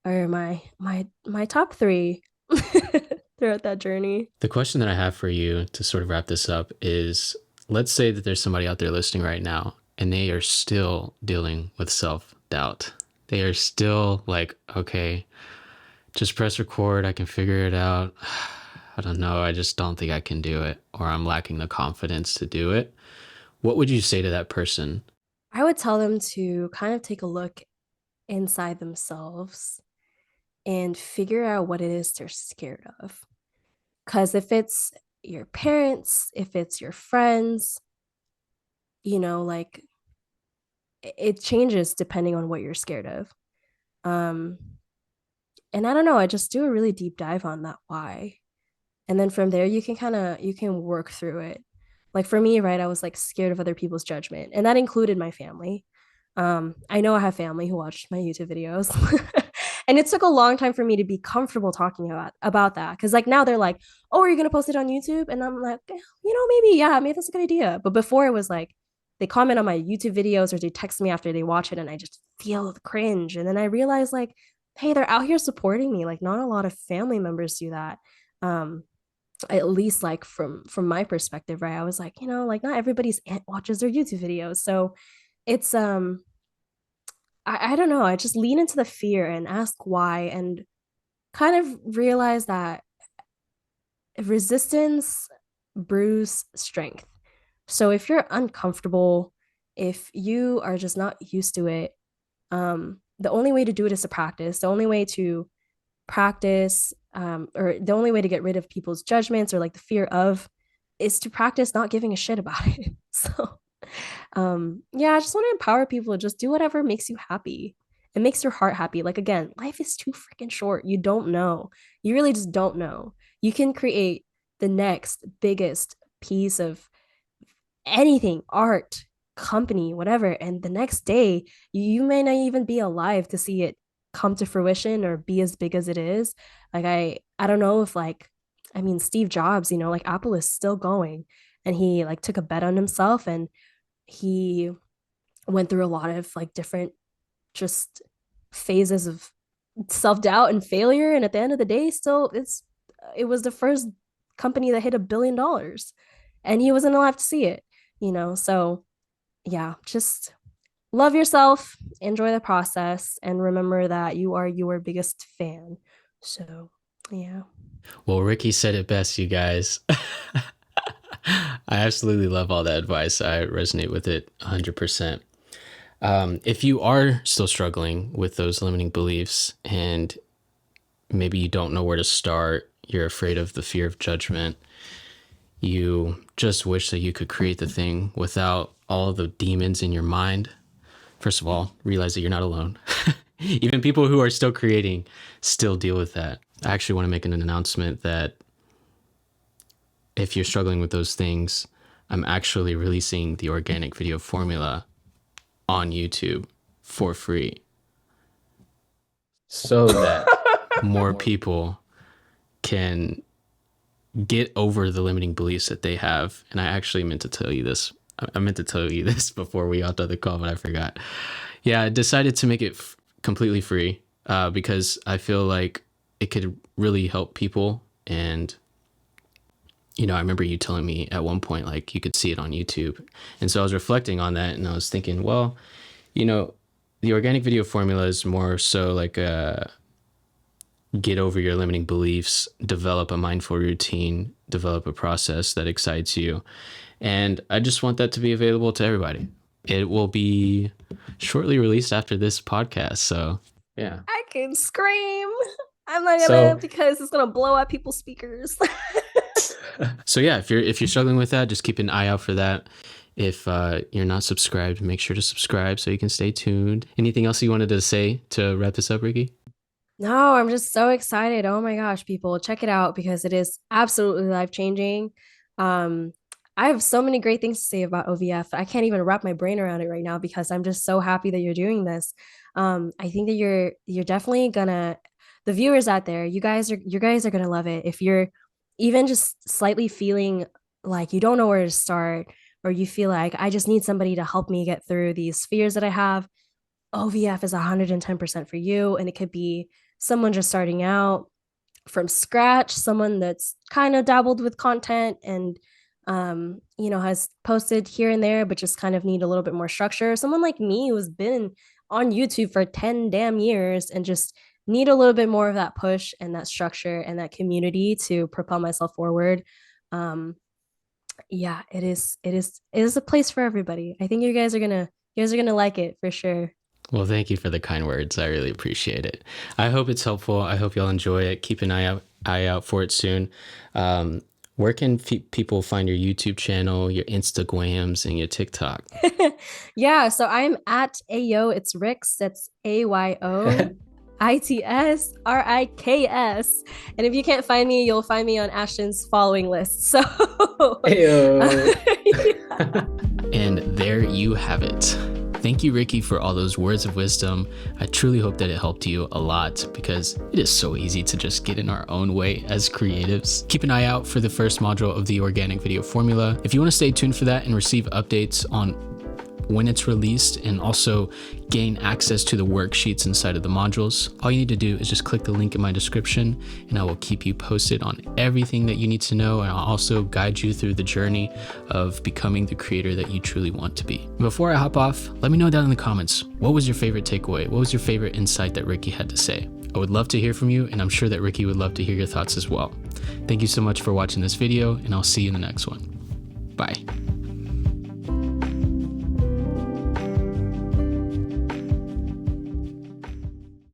are my top three throughout that journey. The question that I have for you to sort of wrap this up is, let's say that there's somebody out there listening right now and they are still dealing with self-doubt. They are still like, okay, just press record. I can figure it out. I don't know. I just don't think I can do it, or I'm lacking the confidence to do it. What would you say to that person? I would tell them to kind of take a look inside themselves and figure out what it is they're scared of. Because if it's your parents, if it's your friends, like it changes depending on what you're scared of. Um, and I don't know, I just do a really deep dive on that why. And then from there, you can work through it. Like for me, right, I was like scared of other people's judgment, and that included my family. I know I have family who watched my YouTube videos. And it took a long time for me to be comfortable talking about that, because like now they're like, oh, are you gonna post it on YouTube? And I'm like, maybe, yeah, maybe that's a good idea. But before it was like they comment on my YouTube videos or they text me after they watch it, and I just feel the cringe. And then I realized like, hey, they're out here supporting me. Like not a lot of family members do that. um at least like from my perspective, right? I was like, like not everybody's aunt watches their YouTube videos. So it's I don't know, I just lean into the fear and ask why, and kind of realize that resistance brews strength. So if you're uncomfortable, if you are just not used to it, the only way to do it is to practice. The only way to practice, or the only way to get rid of people's judgments or like the fear of, is to practice not giving a shit about it. So yeah, I just want to empower people to just do whatever makes you happy. It makes your heart happy. Like again, life is too freaking short. You don't know. You really just don't know. You can create the next biggest piece of anything, art, company, whatever, and the next day you may not even be alive to see it come to fruition or be as big as it is. Like I don't know if like, I mean, Steve Jobs, like Apple is still going, and he like took a bet on himself, and he went through a lot of like different just phases of self-doubt and failure, and at the end of the day still it was the first company that hit $1 billion, and he wasn't alive to see it. So yeah, just love yourself, enjoy the process, and remember that you are your biggest fan. So yeah. Well, Ricky said it best, you guys. I absolutely love all that advice. I resonate with it 100%. If you are still struggling with those limiting beliefs and maybe you don't know where to start, you're afraid of the fear of judgment, you just wish that you could create the thing without all of the demons in your mind, first of all, realize that you're not alone. Even people who are still creating still deal with that. I actually want to make an announcement that if you're struggling with those things, I'm actually releasing the organic video formula on YouTube for free so that more people can get over the limiting beliefs that they have. And I actually meant to tell you this. I meant to tell you this before we got to the call, but I forgot. Yeah, I decided to make it completely free because I feel like it could really help people. And I remember you telling me at one point, like, you could see it on YouTube. And so I was reflecting on that, and I was thinking, well, the organic video formula is more so like a get over your limiting beliefs, develop a mindful routine, develop a process that excites you. And I just want that to be available to everybody. It will be shortly released after this podcast. So, yeah. I can scream. I'm not gonna, So, because it's gonna blow out people's speakers. So yeah, if you're struggling with that, just keep an eye out for that. If you're not subscribed, make sure to subscribe so you can stay tuned. Anything else you wanted to say to wrap this up, Ricky? No, I'm just so excited. Oh my gosh, people, check it out because it is absolutely life-changing. Um, I have so many great things to say about OVF. I can't even wrap my brain around it right now because I'm just so happy that you're doing this. I think that you're definitely gonna the viewers out there, you guys are gonna love it. If you're even just slightly feeling like you don't know where to start, or you feel like I just need somebody to help me get through these fears that I have, OVF is 110% for you. And it could be someone just starting out from scratch, someone that's kind of dabbled with content and has posted here and there, but just kind of need a little bit more structure. Someone like me who's been on YouTube for 10 damn years and just need a little bit more of that push and that structure and that community to propel myself forward. Um, yeah, it is a place for everybody. I think you guys are gonna like it for sure. Well, thank you for the kind words. I really appreciate it. I hope it's helpful. I hope y'all enjoy it. Keep an eye out for it soon. Where can people find your YouTube channel, your Instagrams, and your TikTok? Yeah, so I'm at Ayo, it's Ricks. That's AYOITSRIKS. And if you can't find me, you'll find me on Ashton's following list. So Ayo. yeah. And there you have it. Thank you, Ricky, for all those words of wisdom. I truly hope that it helped you a lot because it is so easy to just get in our own way as creatives. Keep an eye out for the first module of the organic video formula. If you want to stay tuned for that and receive updates on when it's released and also gain access to the worksheets inside of the modules, all you need to do is just click the link in my description and I will keep you posted on everything that you need to know, and I'll also guide you through the journey of becoming the creator that you truly want to be. Before I hop off, let me know down in the comments, what was your favorite takeaway? What was your favorite insight that Ricky had to say? I would love to hear from you, and I'm sure that Ricky would love to hear your thoughts as well. Thank you so much for watching this video, and I'll see you in the next one. Bye.